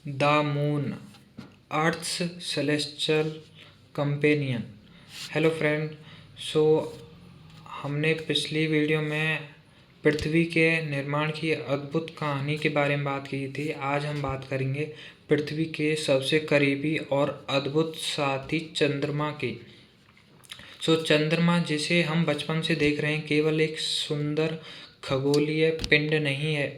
The moon, earth's celestial companion. Hello friend, so हमने पिछली video में पृथ्वी के निर्माण की अद्भुत कहानी के बारे में बात की थी। आज हम बात करेंगे पृथ्वी के सबसे करीबी और अद्भुत साथी चंद्रमा की। चंद्रमा, जिसे हम बचपन से देख रहे हैं, केवल एक सुंदर खगोलीय पिंड नहीं है।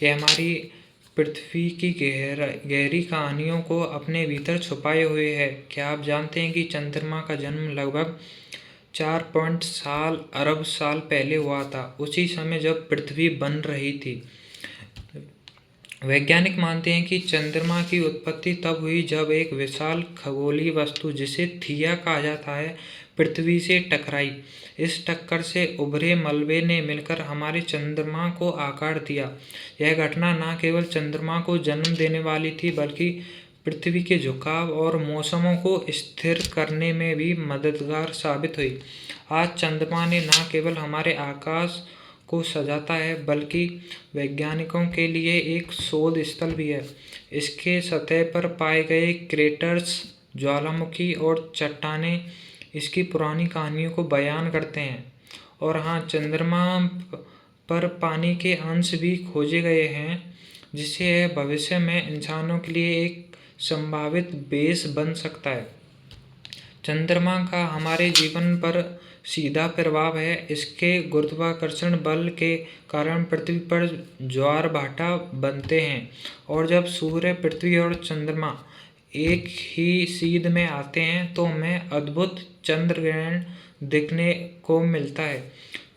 यह हमारी पृथ्वी की गहरी कहानियों को अपने भीतर छुपाए हुए है। क्या आप जानते हैं कि चंद्रमा का जन्म लगभग 4 अरब साल पहले हुआ था, उसी समय जब पृथ्वी बन रही थी। वैज्ञानिक मानते हैं कि चंद्रमा की उत्पत्ति तब हुई जब एक विशाल खगोलीय वस्तु, जिसे थिया कहा जाता है, पृथ्वी से टकराई। इस टक्कर से उभरे मलबे ने मिलकर हमारे चंद्रमा को आकार दिया। यह घटना न केवल चंद्रमा को जन्म देने वाली थी, बल्कि पृथ्वी के झुकाव और मौसमों को स्थिर करने में भी मददगार साबित हुई। आज चंद्रमा ने न केवल हमारे आकाश को सजाता है, बल्कि वैज्ञानिकों के लिए एक शोध स्थल भी है। इसके सतह पर पाए गए क्रेटर्स, ज्वालामुखी और चट्टानें इसकी पुरानी कहानियों को बयान करते हैं। और हाँ, चंद्रमा पर पानी के अंश भी खोजे गए हैं, जिससे यह भविष्य में इंसानों के लिए एक संभावित बेस बन सकता है। चंद्रमा का हमारे जीवन पर सीधा प्रभाव है। इसके गुरुत्वाकर्षण बल के कारण पृथ्वी पर ज्वार भाटा बनते हैं, और जब सूर्य, पृथ्वी और चंद्रमा एक ही सीध में आते हैं तो हमें अद्भुत चंद्र ग्रहण देखने को मिलता है।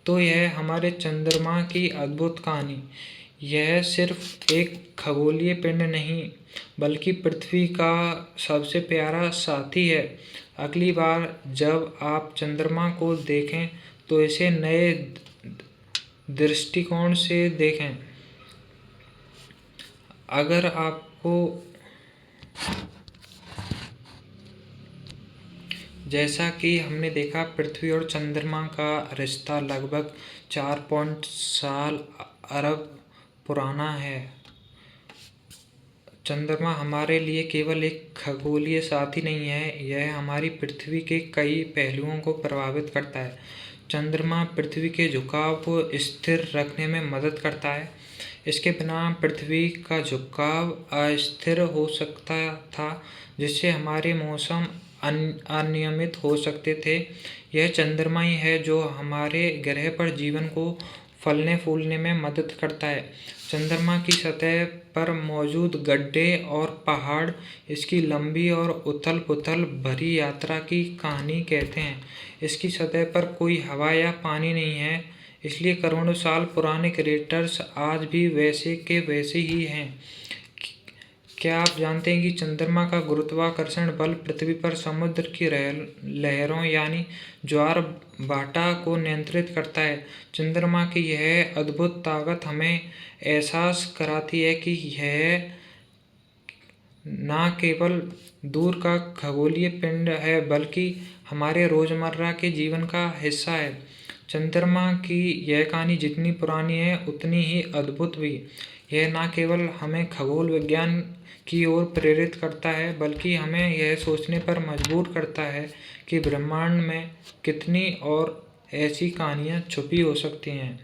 तो यह हमारे चंद्रमा की अद्भुत कहानी। यह सिर्फ एक खगोलीय पिंड नहीं, बल्कि पृथ्वी का सबसे प्यारा साथी है। अगली बार जब आप चंद्रमा को देखें तो इसे नए दृष्टिकोण से देखें। अगर आपको, जैसा कि हमने देखा, पृथ्वी और चंद्रमा का रिश्ता लगभग 4 अरब पुराना है। चंद्रमा हमारे लिए केवल एक खगोलीय साथी नहीं है, यह हमारी पृथ्वी के कई पहलुओं को प्रभावित करता है। चंद्रमा पृथ्वी के झुकाव को स्थिर रखने में मदद करता है। इसके बिना पृथ्वी का झुकाव अस्थिर हो सकता था, जिससे हमारे मौसम अनियमित हो सकते थे। यह चंद्रमा ही है जो हमारे ग्रह पर जीवन को फलने फूलने में मदद करता है। चंद्रमा की सतह पर मौजूद गड्ढे और पहाड़ इसकी लंबी और उथल पुथल भरी यात्रा की कहानी कहते हैं। इसकी सतह पर कोई हवा या पानी नहीं है, इसलिए करोड़ों साल पुराने क्रेटर्स आज भी वैसे के वैसे ही हैं। क्या आप जानते हैं कि चंद्रमा का गुरुत्वाकर्षण बल पृथ्वी पर समुद्र की लहरों यानी ज्वार भाटा को नियंत्रित करता है? चंद्रमा की यह अद्भुत ताकत हमें एहसास कराती है कि यह न केवल दूर का खगोलीय पिंड है, बल्कि हमारे रोजमर्रा के जीवन का हिस्सा है। चंद्रमा की यह कहानी जितनी पुरानी है, उतनी ही अद्भुत भी। यह न केवल हमें खगोल विज्ञान की ओर प्रेरित करता है, बल्कि हमें यह सोचने पर मजबूर करता है कि ब्रह्मांड में कितनी और ऐसी कहानियाँ छुपी हो सकती हैं।